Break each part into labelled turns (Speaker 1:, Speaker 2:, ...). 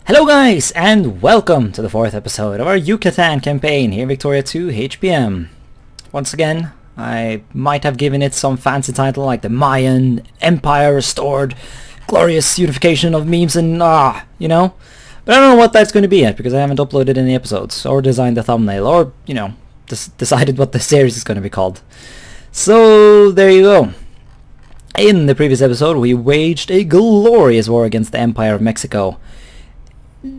Speaker 1: Hello guys, and welcome to the 4th episode of our Yucatan campaign here in Victoria 2 HPM. Once again, I might have given it some fancy title like the Mayan Empire Restored, Glorious Unification of Memes and you know. But I don't know what that's going to be yet because I haven't uploaded any episodes or designed the thumbnail or, you know, decided what the series is going to be called. So there you go. In the previous episode we waged a glorious war against the Empire of Mexico.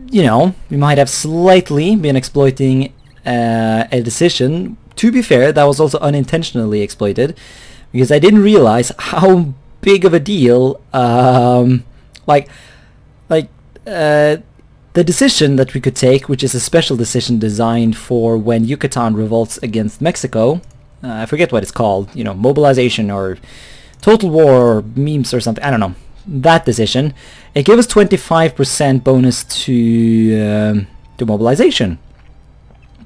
Speaker 1: You know, we might have slightly been exploiting a decision. To be fair, that was also unintentionally exploited because I didn't realize how big of a deal the decision that we could take, which is a special decision designed for when Yucatan revolts against Mexico. I forget what it's called, you know, mobilization or total war or memes or something, I don't know. That decision, it gave us 25% bonus to mobilization,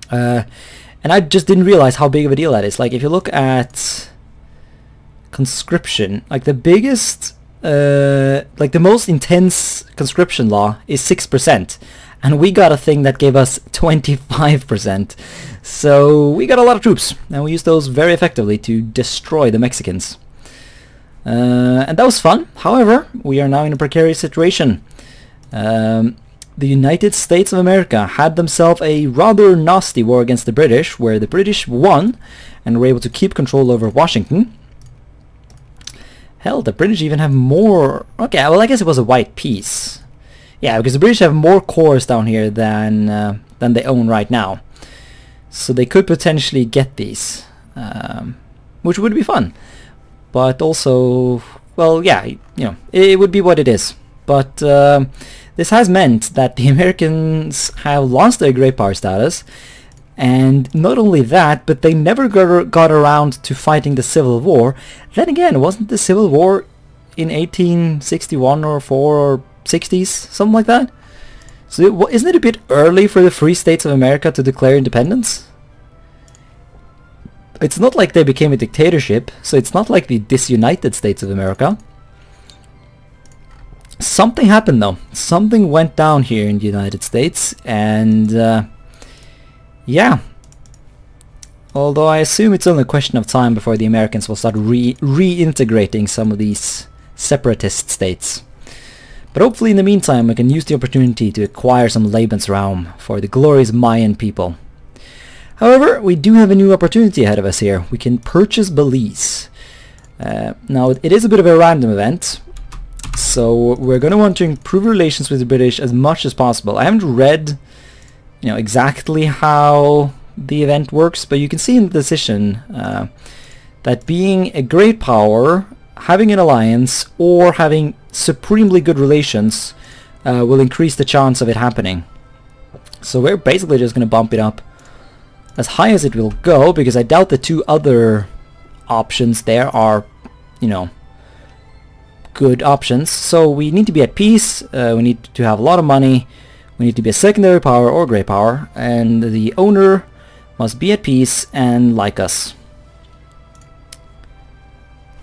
Speaker 1: and I just didn't realize how big of a deal that is. Like if you look at conscription, like the biggest, like the most intense conscription law is 6%, and we got a thing that gave us 25%. So we got a lot of troops, and we used those very effectively to destroy the Mexicans. And that was fun. However, we are now in a precarious situation. The United States of America had themselves a rather nasty war against the British, where the British won and were able to keep control over Washington. Hell, the British even have more... Okay, well I guess it was a white peace. Yeah, because the British have more cores down here than they own right now. So they could potentially get these, which would be fun. But also, well, yeah, you know, it would be what it is. But this has meant that the Americans have lost their great power status, and not only that, but they never got around to fighting the Civil War. Then again, wasn't the Civil War in 1861 or 4 or 60s, something like that? So isn't it a bit early for the Free States of America to declare independence? It's not like they became a dictatorship, so it's not like the disunited States of America. Something happened though. Something went down here in the United States, and yeah. Although I assume it's only a question of time before the Americans will start reintegrating some of these separatist states. But hopefully in the meantime we can use the opportunity to acquire some Lebensraum for the glorious Mayan people. However, we do have a new opportunity ahead of us here. We can purchase Belize. Now, it is a bit of a random event, so we're going to want to improve relations with the British as much as possible. I haven't read, you know, exactly how the event works, but you can see in the decision that being a great power, having an alliance, or having supremely good relations will increase the chance of it happening. So we're basically just going to bump it up as high as it will go, because I doubt the two other options there are, you know, good options. So we need to be at peace, we need to have a lot of money, we need to be a secondary power or great power, and the owner must be at peace and like us.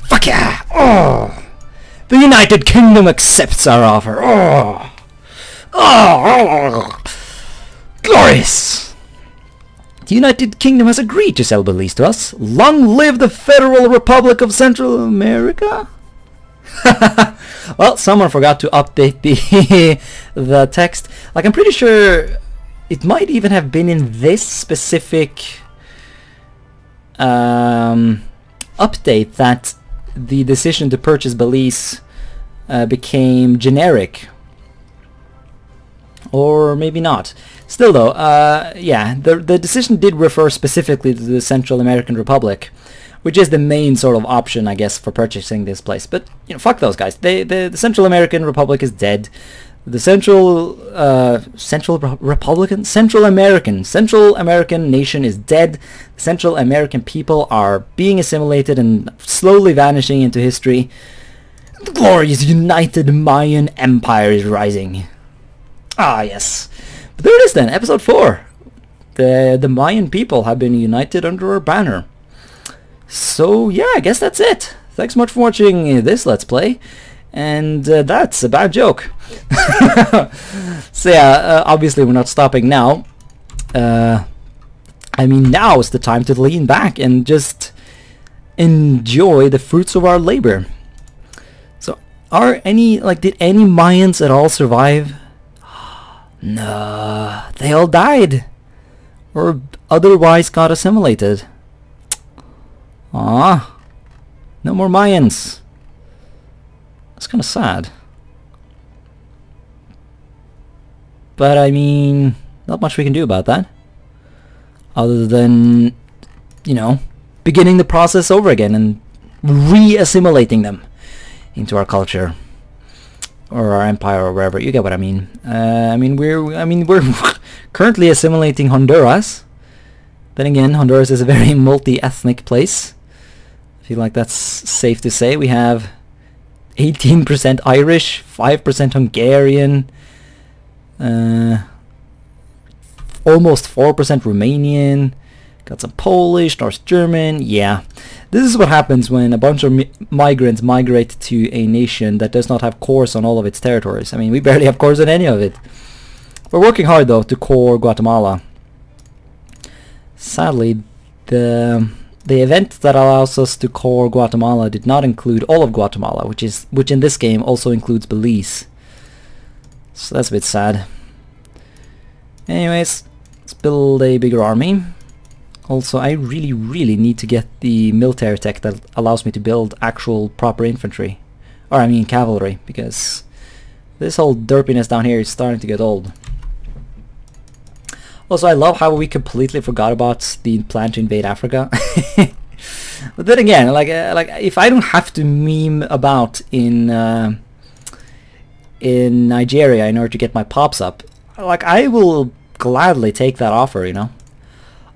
Speaker 1: Fuck yeah! Oh! The United Kingdom accepts our offer! Oh! Oh! Glorious! The United Kingdom has agreed to sell Belize to us. Long live the Federal Republic of Central America! Well, someone forgot to update the text. Like, I'm pretty sure it might even have been in this specific update that the decision to purchase Belize became generic. Or maybe not. Still though, yeah, the decision did refer specifically to the Central American Republic, which is the main sort of option, I guess, for purchasing this place. But, you know, fuck those guys. The Central American Republic is dead. The Central American nation is dead. The Central American people are being assimilated and slowly vanishing into history. The glorious United Mayan Empire is rising. Ah, yes. But there it is then, episode 4. The Mayan people have been united under our banner. So yeah, I guess that's it. Thanks so much for watching this Let's Play. and that's a bad joke. So yeah, obviously we're not stopping now. I mean, now is the time to lean back and just enjoy the fruits of our labor. So did any Mayans at all survive? No, they all died or otherwise got assimilated. Ah, no more Mayans. That's kind of sad. But I mean, not much we can do about that, other than, you know, beginning the process over again and re-assimilating them into our culture or our empire or wherever. You get what I mean. We're currently assimilating Honduras. Then again, Honduras is a very multi-ethnic place. I feel like that's safe to say. We have 18% Irish, 5% Hungarian, almost 4% Romanian, got some Polish, North German. Yeah, this is what happens when a bunch of migrants migrate to a nation that does not have cores on all of its territories. I mean, we barely have cores on any of it. We're working hard though to core Guatemala. Sadly, the event that allows us to core Guatemala did not include all of Guatemala, which in this game also includes Belize. So that's a bit sad. Anyways, let's build a bigger army. Also, I really need to get the military tech that allows me to build actual proper infantry. Or I mean cavalry, because this whole derpiness down here is starting to get old. Also, I love how we completely forgot about the plan to invade Africa. But then again, like if I don't have to meme about in Nigeria in order to get my pops up, like I will gladly take that offer, you know.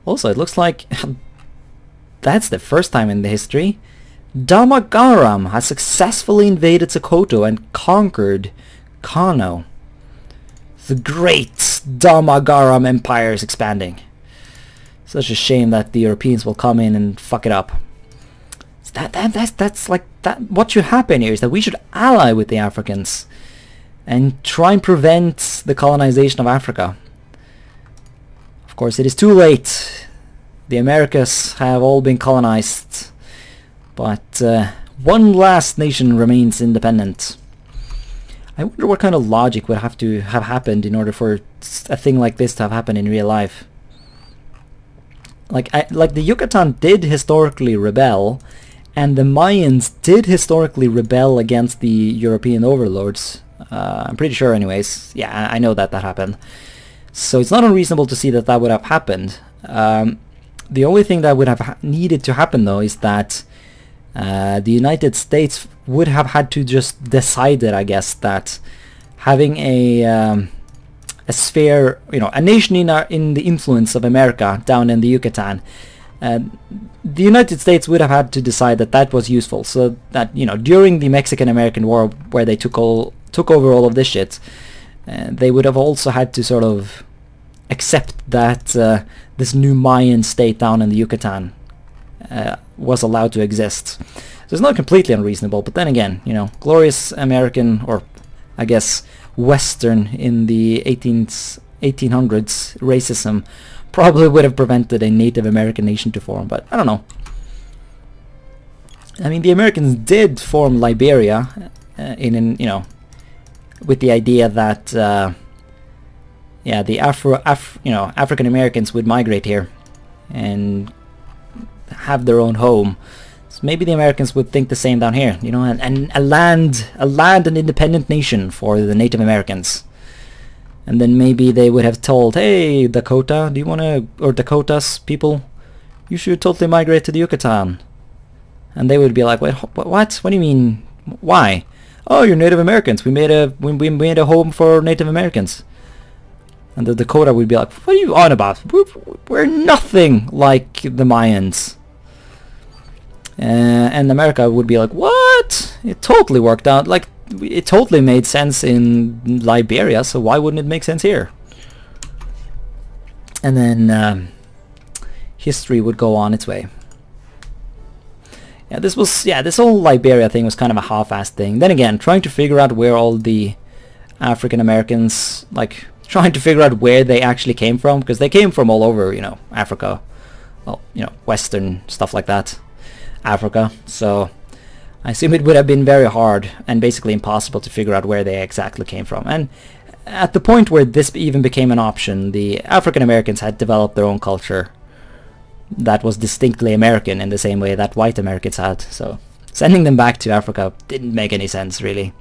Speaker 1: Also, it looks like that's the first time in the history Damagaram has successfully invaded Sokoto and conquered Kano. The great Damagaram Empire is expanding. Such a shame that the Europeans will come in and fuck it up. That's like that. What should happen here is that we should ally with the Africans and try and prevent the colonization of Africa. Of course, it is too late. The Americas have all been colonized, but one last nation remains independent. I wonder what kind of logic would have to have happened in order for a thing like this to have happened in real life. Like the Yucatan did historically rebel, and the Mayans did historically rebel against the European overlords. I'm pretty sure anyways. Yeah, I know that happened. So it's not unreasonable to see that that would have happened. The only thing that would have needed to happen though is that the United States would have had to just decide it, I guess, that having a sphere, you know, a nation in the influence of America down in the Yucatan, the United States would have had to decide that that was useful, so that, you know, during the Mexican-American War, where they took over all of this shit, they would have also had to sort of accept that this new Mayan state down in the Yucatan was allowed to exist. So it's not completely unreasonable, but then again, you know, glorious American, or I guess Western in the 1800s racism probably would have prevented a Native American nation to form, but I don't know. I mean, the Americans did form Liberia you know, with the idea that yeah, the African Americans would migrate here and have their own home. So maybe the Americans would think the same down here, you know, and a land and independent nation for the Native Americans. And then maybe they would have told, hey, Dakota, do you want to, or Dakotas people, you should totally migrate to the Yucatan. And they would be like, wait, what? What do you mean? Why? Oh, you're Native Americans. We made a home for Native Americans. And the Dakota would be like, what are you on about? We're nothing like the Mayans. And America would be like, what? It totally worked out. Like, it totally made sense in Liberia, so why wouldn't it make sense here? And then history would go on its way. Yeah, this whole Liberia thing was kind of a half-assed thing. Then again, trying to figure out where all the African Americans, like, trying to figure out where they actually came from, because they came from all over, you know, Africa. Well, you know, Western stuff like that. Africa. So I assume it would have been very hard and basically impossible to figure out where they exactly came from. And at the point where this even became an option, the African Americans had developed their own culture that was distinctly American in the same way that white Americans had. So sending them back to Africa didn't make any sense, really.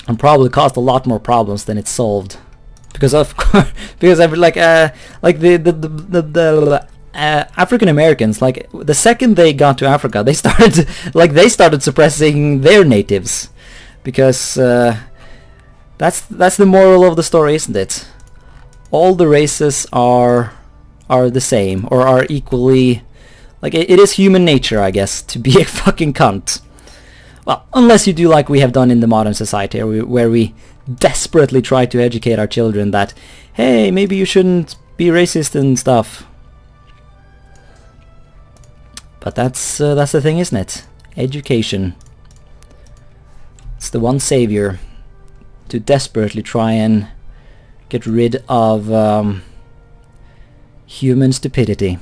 Speaker 1: And probably caused a lot more problems than it solved. Because of course, because the African Americans, like, the second they got to Africa, they started suppressing their natives, because that's the moral of the story, isn't it? All the races are the same, or are equally, like, it is human nature, I guess, to be a fucking cunt. Well, unless you do like we have done in the modern society, where we desperately try to educate our children that, hey, maybe you shouldn't be racist and stuff. But that's the thing, isn't it? Education. It's the one savior to desperately try and get rid of human stupidity.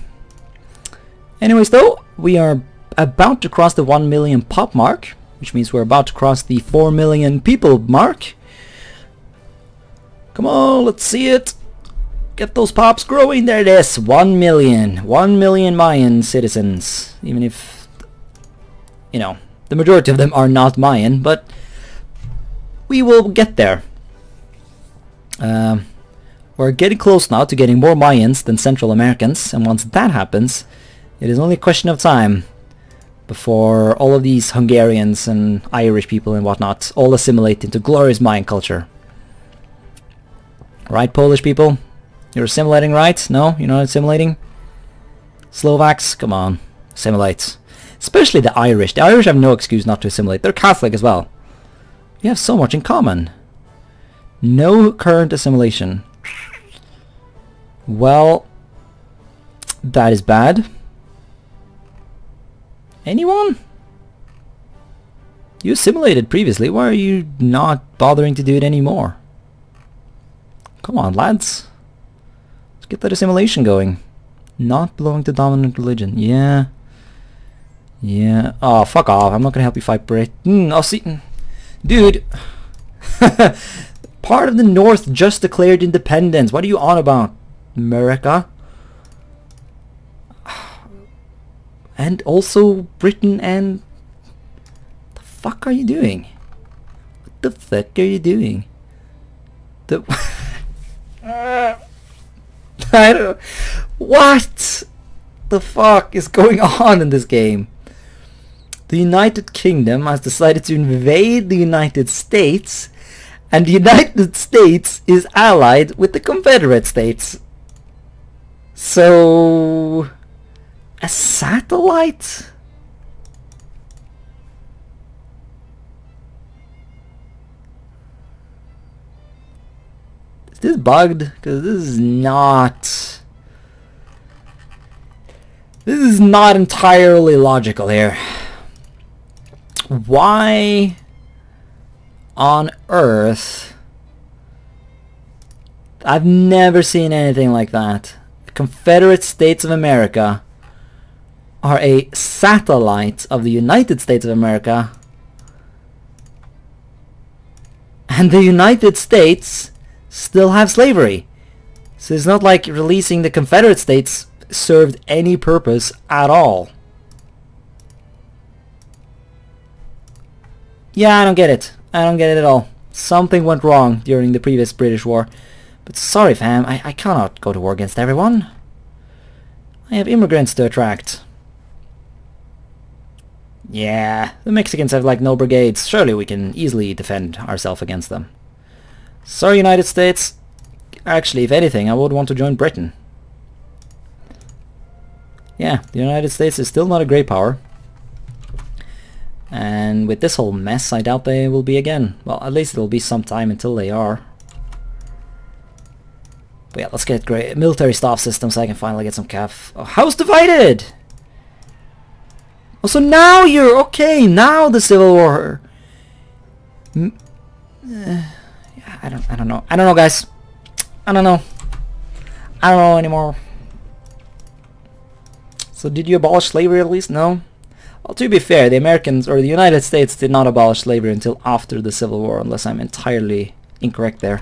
Speaker 1: Anyways, though, we are about to cross the 1 million pop mark, which means we're about to cross the 4 million people mark. Come on, let's see it. Get those pops growing. There it is. 1 million. 1 million Mayan citizens. Even if, you know, the majority of them are not Mayan, but we will get there. We're getting close now to getting more Mayans than Central Americans, and once that happens, it is only a question of time before all of these Hungarians and Irish people and whatnot all assimilate into glorious Mayan culture. Right, Polish people? You're assimilating, right? No? You're not assimilating? Slovaks? Come on. Assimilate. Especially the Irish. The Irish have no excuse not to assimilate. They're Catholic as well. You have so much in common. No current assimilation. Well, that is bad. Anyone? You assimilated previously. Why are you not bothering to do it anymore? Come on, lads. Let's get that assimilation going. Not belonging to dominant religion. Yeah. Yeah. Oh, fuck off. I'm not gonna help you fight Britain. I'll see. Dude. Part of the North just declared independence. What are you on about, America? And also Britain and... the fuck are you doing? What the fuck are you doing? The... I don't... What the fuck is going on in this game? The United Kingdom has decided to invade the United States, and the United States is allied with the Confederate States. So... a satellite? Is this bugged? Because this is not... this is not entirely logical here. Why on earth? I've never seen anything like that. The Confederate States of America are a satellite of the United States of America, and the United States still have slavery. So it's not like releasing the Confederate States served any purpose at all. Yeah, I don't get it. I don't get it at all. Something went wrong during the previous British war. But sorry fam, I cannot go to war against everyone. I have immigrants to attract. Yeah, the Mexicans have like no brigades. Surely we can easily defend ourselves against them. Sorry United States. Actually, if anything, I would want to join Britain. Yeah, the United States is still not a great power. And with this whole mess, I doubt they will be again. Well, at least it'll be some time until they are. But yeah, let's get great military staff systems so I can finally get some calf. Oh, house divided! Oh, so now you're okay. Now the Civil War. I don't know. I don't know, guys. I don't know. I don't know anymore. So did you abolish slavery at least? No. Well, to be fair, the Americans or the United States did not abolish slavery until after the Civil War, unless I'm entirely incorrect there.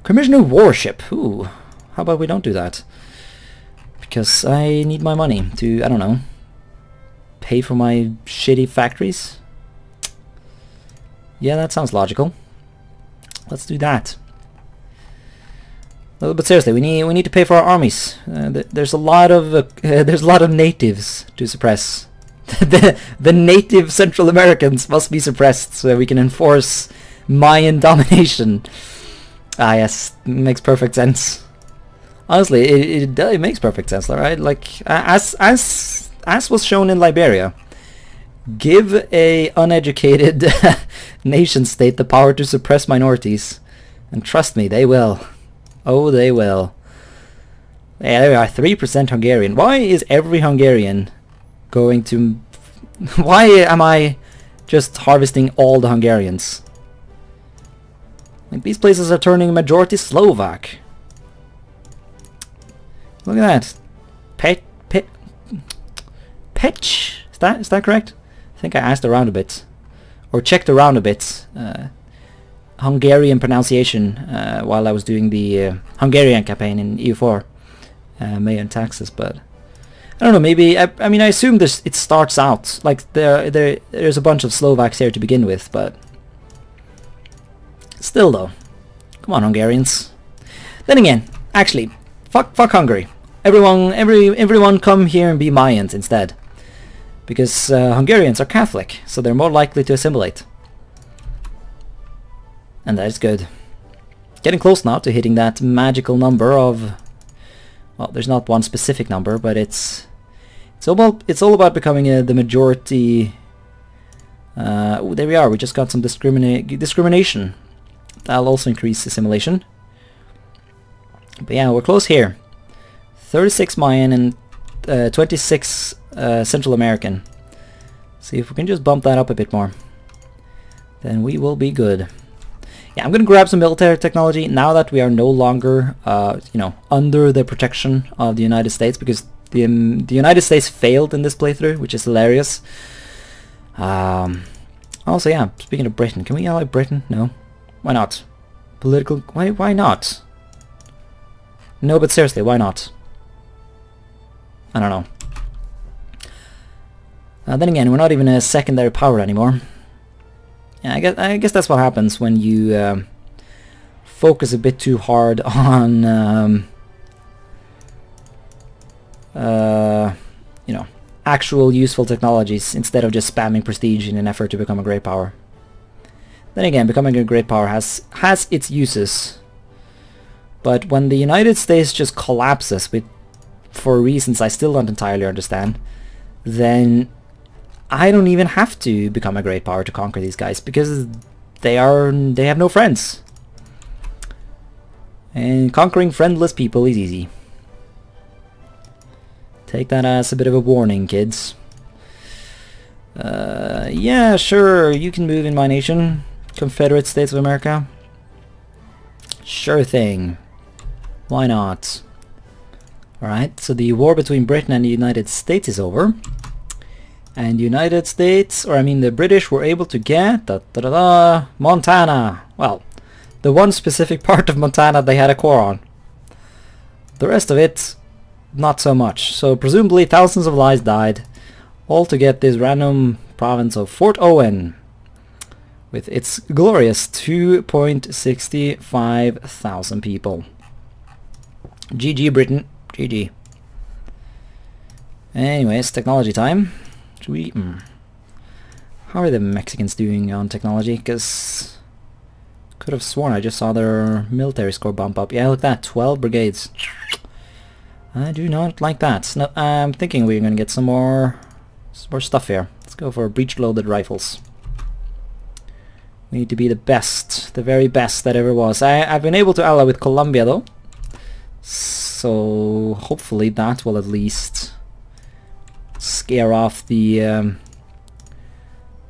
Speaker 1: Commission a warship. Ooh. How about we don't do that? Because I need my money to, I don't know, pay for my shitty factories. Yeah, that sounds logical. Let's do that. But seriously, we need to pay for our armies. There's a lot of natives to suppress. the native Central Americans must be suppressed so that we can enforce Mayan domination. Ah, yes, makes perfect sense. Honestly, it makes perfect sense, right? Like as was shown in Liberia. Give a uneducated nation state the power to suppress minorities, and trust me, they will. Oh, they will. Yeah, there we are, 3% Hungarian. Why is every Hungarian going to... Why am I just harvesting all the Hungarians? Like, these places are turning majority Slovak. Look at that. Petch? Is that correct? I think I asked around a bit. Or checked around a bit. Hungarian pronunciation while I was doing the Hungarian campaign in EU4 Mayan taxes, but I don't know, maybe I mean I assume it starts out like there's a bunch of Slovaks here to begin with, but still though, come on Hungarians. Then again, actually, fuck Hungary. Everyone come here and be Mayans instead, because Hungarians are Catholic, so they're more likely to assimilate. And that is good. Getting close now to hitting that magical number of... Well, there's not one specific number, but it's all about becoming the majority... there we are, we just got some discrimination. That'll also increase assimilation. But yeah, we're close here. 36 Mayan and 26 Central American. See if we can just bump that up a bit more. Then we will be good. Yeah, I'm gonna grab some military technology now that we are no longer, you know, under the protection of the United States, because the United States failed in this playthrough, which is hilarious. Also, yeah, speaking of Britain, can we ally Britain? No, why not? Political? Why not? No, but seriously, why not? I don't know. Then again, we're not even a secondary power anymore. Yeah, I guess that's what happens when you focus a bit too hard on you know, actual useful technologies instead of just spamming prestige in an effort to become a great power. Then again, becoming a great power has its uses, but when the United States just collapses for reasons I still don't entirely understand, then I don't even have to become a great power to conquer these guys, because they have no friends. And conquering friendless people is easy. Take that as a bit of a warning, kids. Yeah, sure, you can move in my nation, Confederate States of America. Sure thing. Why not? Alright, so the war between Britain and the United States is over. And United States, or I mean the British, were able to get Montana. Well, the one specific part of Montana they had a core on. The rest of it, not so much. So presumably thousands of lives died, all to get this random province of Fort Owen, with its glorious 2.65 thousand people. GG Britain, GG. Anyways, technology time. How are the Mexicans doing on technology? Because could have sworn I just saw their military score bump up. Yeah, look at that, 12 brigades. I do not like that. No, I'm thinking we're gonna get some more stuff here. Let's go for breech-loaded rifles. We need to be the best, the very best that ever was. I've been able to ally with Colombia though, so hopefully that will at least scare off the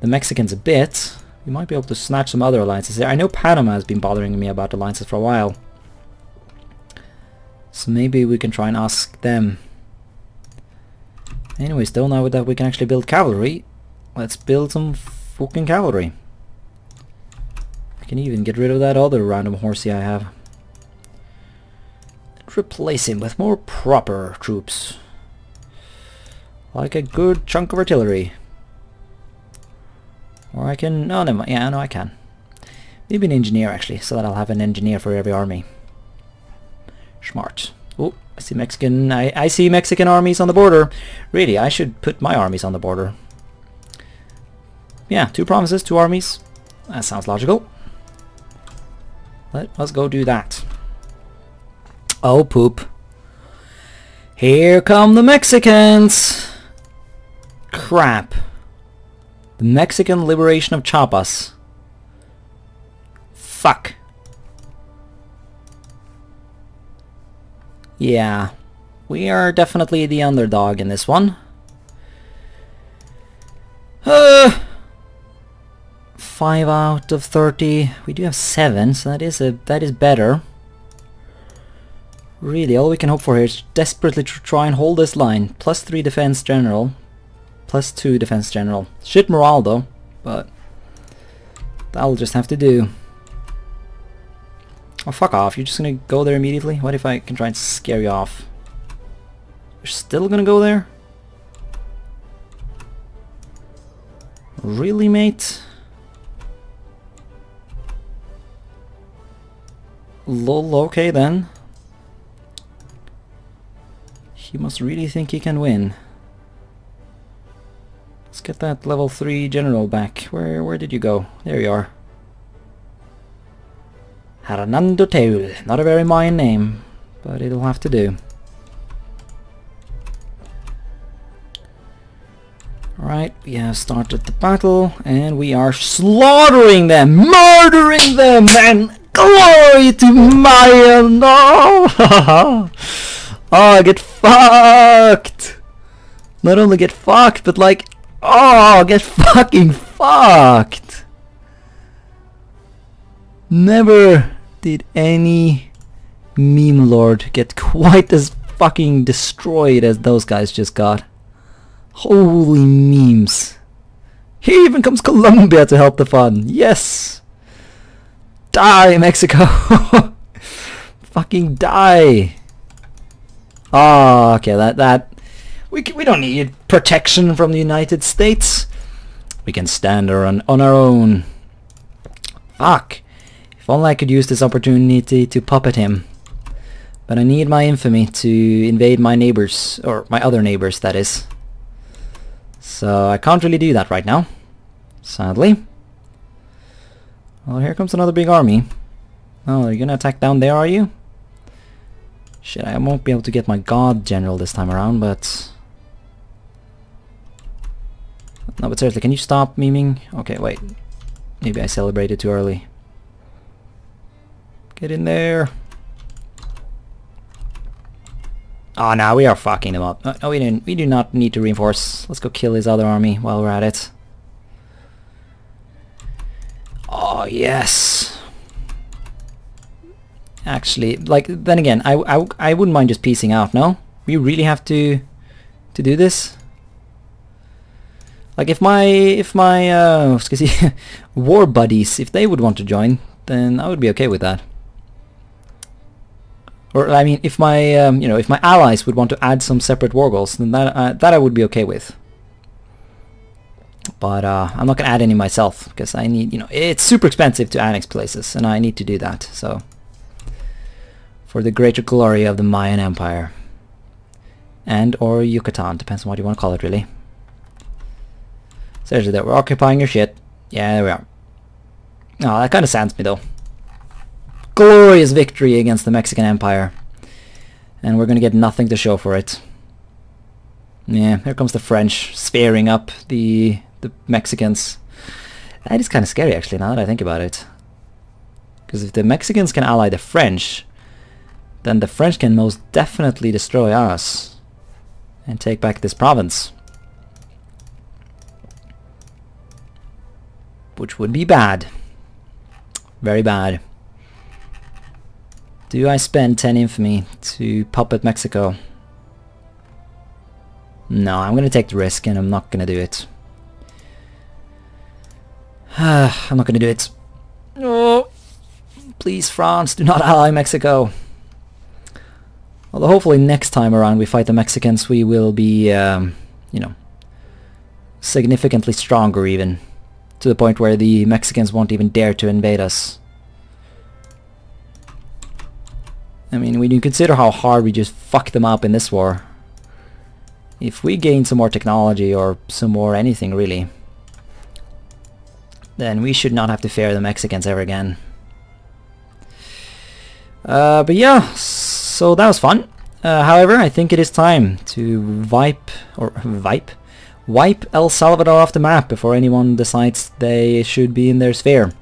Speaker 1: Mexicans a bit, we might be able to snatch some other alliances here. I know Panama has been bothering me about alliances for a while, so maybe we can try and ask them. Anyways, though, now that we can actually build cavalry, let's build some fucking cavalry. I can even get rid of that other random horsey I have. And replace him with more proper troops. Like a good chunk of artillery. Or I can... no, never mind. Yeah, no, I can. Maybe an engineer, actually, so that I'll have an engineer for every army. Smart. Oh, I see Mexican... I see Mexican armies on the border. Really, I should put my armies on the border. Yeah, 2 provinces, 2 armies. That sounds logical. Let us go do that. Oh, poop. Here come the Mexicans! Crap. The Mexican liberation of Chiapas. Fuck. Yeah. We are definitely the underdog in this one. 5 out of 30. We do have 7, so that is better. Really, all we can hope for here is desperately try and hold this line. +3 defense general, +2 defense general. Shit morale though, but that'll just have to do. Oh, fuck off! You're just gonna go there immediately? What if I can try and scare you off? You're still gonna go there? Really, mate? Lol, okay then. He must really think he can win. Let's get that level 3 general back. Where did you go? There you are. Hernando Teul. Not a very Mayan name, but it'll have to do. Alright, we have started the battle, and we are slaughtering them, murdering them, and glory to Mayan! No! Oh, get fucked! Not only get fucked, but like, oh, get fucking fucked! Never did any meme lord get quite as fucking destroyed as those guys just got. Holy memes. Here even comes Colombia to help the fun. Yes! Die, Mexico! Fucking die! Oh, okay, we don't need protection from the United States. We can stand on our own. Fuck. If only I could use this opportunity to puppet him. But I need my infamy to invade my neighbors, or my other neighbors, that is. So I can't really do that right now, sadly. Well, here comes another big army. Oh, you're gonna attack down there, are you? Shit, I won't be able to get my god general this time around, but... no, but seriously, can you stop memeing? Okay, wait. Maybe I celebrated too early. Get in there. Oh, no, we are fucking them up. No, we do not need to reinforce. Let's go kill his other army while we're at it. Oh, yes. Actually, like, then again, I wouldn't mind just piecing out, no? We really have to do this? Like, if my war buddies, if they would want to join, then I would be okay with that. Or, I mean, if my, if my allies would want to add some separate war goals, then that I would be okay with. But I'm not gonna add any myself, because I need, it's super expensive to annex places, and I need to do that, so... for the greater glory of the Mayan Empire. And or Yucatan, depends on what you want to call it, really. Seriously, that we're occupying your shit. Yeah, there we are. Oh, that kind of saddens me, though. Glorious victory against the Mexican Empire. And we're gonna get nothing to show for it. Yeah, here comes the French, spearing up the Mexicans. That is kind of scary, actually, now that I think about it. Because if the Mexicans can ally the French, then the French can most definitely destroy us and take back this province. which would be bad. Very bad. Do I spend 10 infamy to puppet Mexico? No, I'm gonna take the risk and I'm not gonna do it. I'm not gonna do it. Oh, please, France, do not ally Mexico. Although hopefully next time around we fight the Mexicans, we will be, you know, significantly stronger even. To the point where the Mexicans won't even dare to invade us. I mean, when you consider how hard we just fucked them up in this war. If we gain some more technology or some more anything really, then we should not have to fear the Mexicans ever again. But yeah, so that was fun. However, I think it is time to wipe El Salvador off the map before anyone decides they should be in their sphere.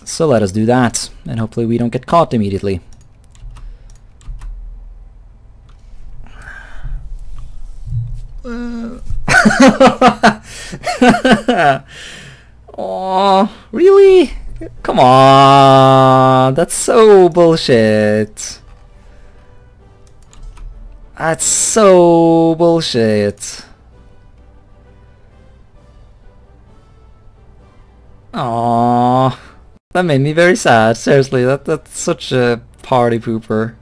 Speaker 1: So let us do that, and hopefully we don't get caught immediately. Oh, really? Come on, that's so bullshit. That's so bullshit. Aww. That made me very sad, seriously, that's such a party pooper.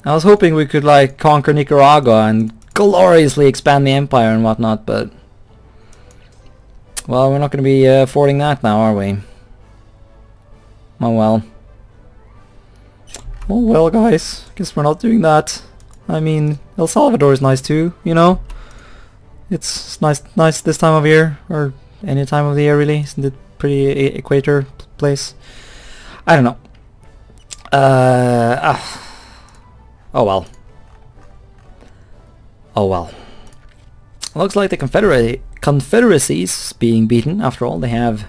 Speaker 1: I was hoping we could like conquer Nicaragua and gloriously expand the empire and whatnot, but well, we're not going to be affording that now, are we? Oh well. Oh well, guys, guess we're not doing that. I mean, El Salvador is nice too, you know? It's nice this time of year, or any time of the year really, isn't it? Pretty equator place. I don't know. Oh well. Oh well. Looks like the Confederacy's being beaten. After all, they have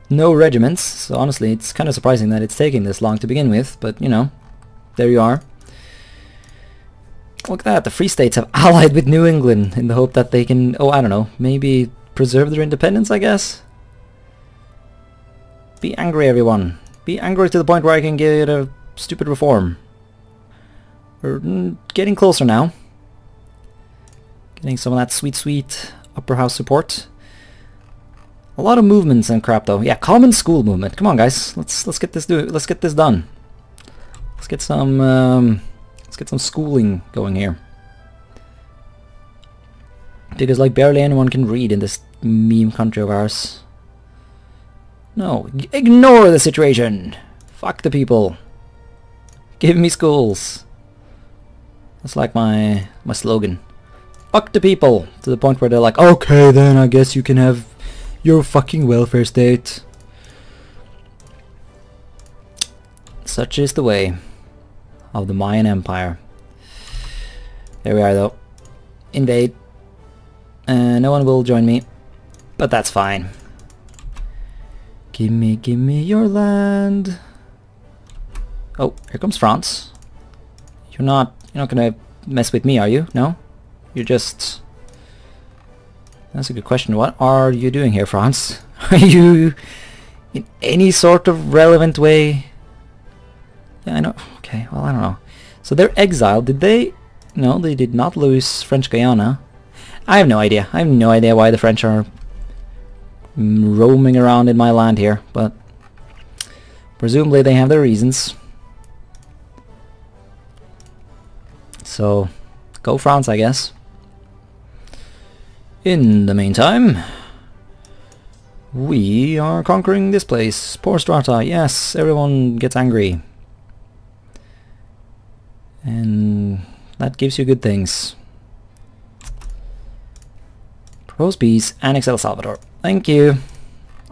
Speaker 1: no regiments. So honestly, it's kind of surprising that it's taking this long to begin with. But you know, there you are. Look at that. The Free States have allied with New England in the hope that they can, oh, I don't know, maybe preserve their independence, I guess. Be angry, everyone. Be angry to the point where I can get a stupid reform. We're getting closer now. Getting some of that sweet upper house support. A lot of movements and crap though. Yeah, common school movement. Come on, guys. Let's get this done. Let's get some schooling going here. Because like barely anyone can read in this meme country of ours. No, ignore the situation. Fuck the people. Give me schools. That's like my slogan. Fuck the people. To the point where they're like, okay then, I guess you can have your fucking welfare state. Such is the way of the Mayan Empire. There we are though. Invade. No one will join me, but that's fine. Give me your land. Oh, here comes France. You're not gonna mess with me, are you? No? You're just... That's a good question. What are you doing here, France? Are you in any sort of relevant way? Yeah, I know. Okay, well, I don't know. So they're exiled. Did they... No, they did not lose French Guiana. I have no idea. I have no idea why the French are roaming around in my land here, but presumably they have their reasons. So, go France, I guess. In the meantime, we are conquering this place. Poor Strata, yes, everyone gets angry. And that gives you good things. Propose peace, annex El Salvador. Thank you.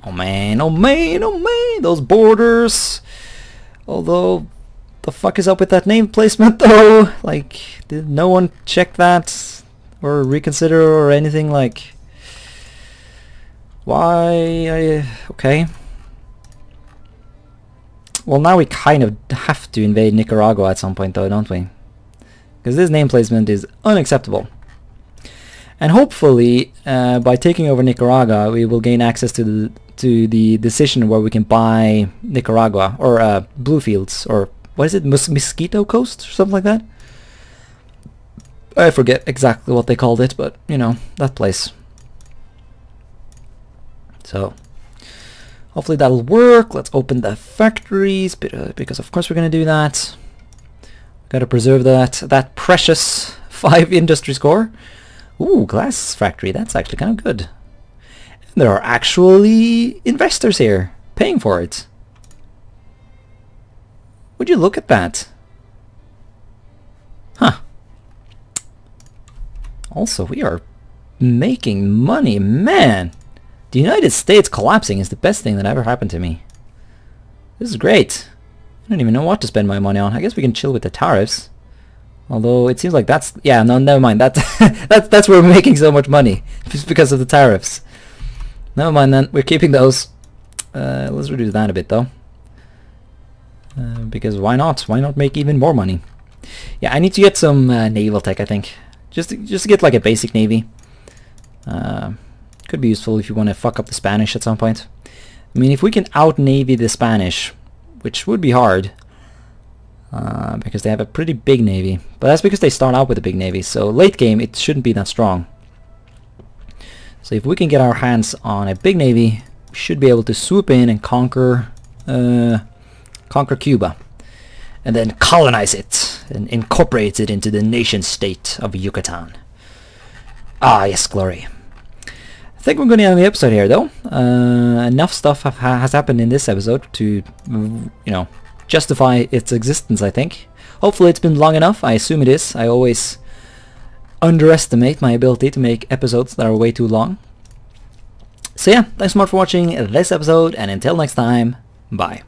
Speaker 1: Oh man, oh man, oh man, those borders. Although, the fuck is up with that name placement though? Like, did no one check that? Or reconsider or anything? Like, why? Okay. Well, now we kind of have to invade Nicaragua at some point though, don't we? Because this name placement is unacceptable. And hopefully, by taking over Nicaragua, we will gain access to the decision where we can buy Nicaragua, or Bluefields, or what is it, Mosquito Coast, or something like that? I forget exactly what they called it, but you know, that place. So hopefully that'll work. Let's open the factories, because of course we're gonna do that. Gotta preserve that precious 5 industry score. Ooh, glass factory, that's actually kind of good. And there are actually investors here paying for it. Would you look at that? Huh. Also, we are making money, man. The United States collapsing is the best thing that ever happened to me. This is great. I don't even know what to spend my money on. I guess we can chill with the tariffs. Although it seems like that's... yeah, no, never mind. That's where we're making so much money. Just because of the tariffs. Never mind then. We're keeping those. Let's reduce that a bit though. Because why not? Why not make even more money? Yeah, I need to get some naval tech, I think. Just to get like a basic navy. Could be useful if you want to fuck up the Spanish at some point. I mean, if we can out-navy the Spanish, which would be hard, because they have a pretty big navy. But that's because they start out with a big navy, so late game it shouldn't be that strong. So if we can get our hands on a big navy, we should be able to swoop in and conquer Cuba. And then colonize it, and incorporate it into the nation-state of Yucatan. Ah, yes, glory. I think we're going to end the episode here, though. Enough stuff has happened in this episode to, you know, justify its existence, I think. Hopefully it's been long enough. I assume it is. I always underestimate my ability to make episodes that are way too long. So yeah, thanks so much for watching this episode, and until next time, bye.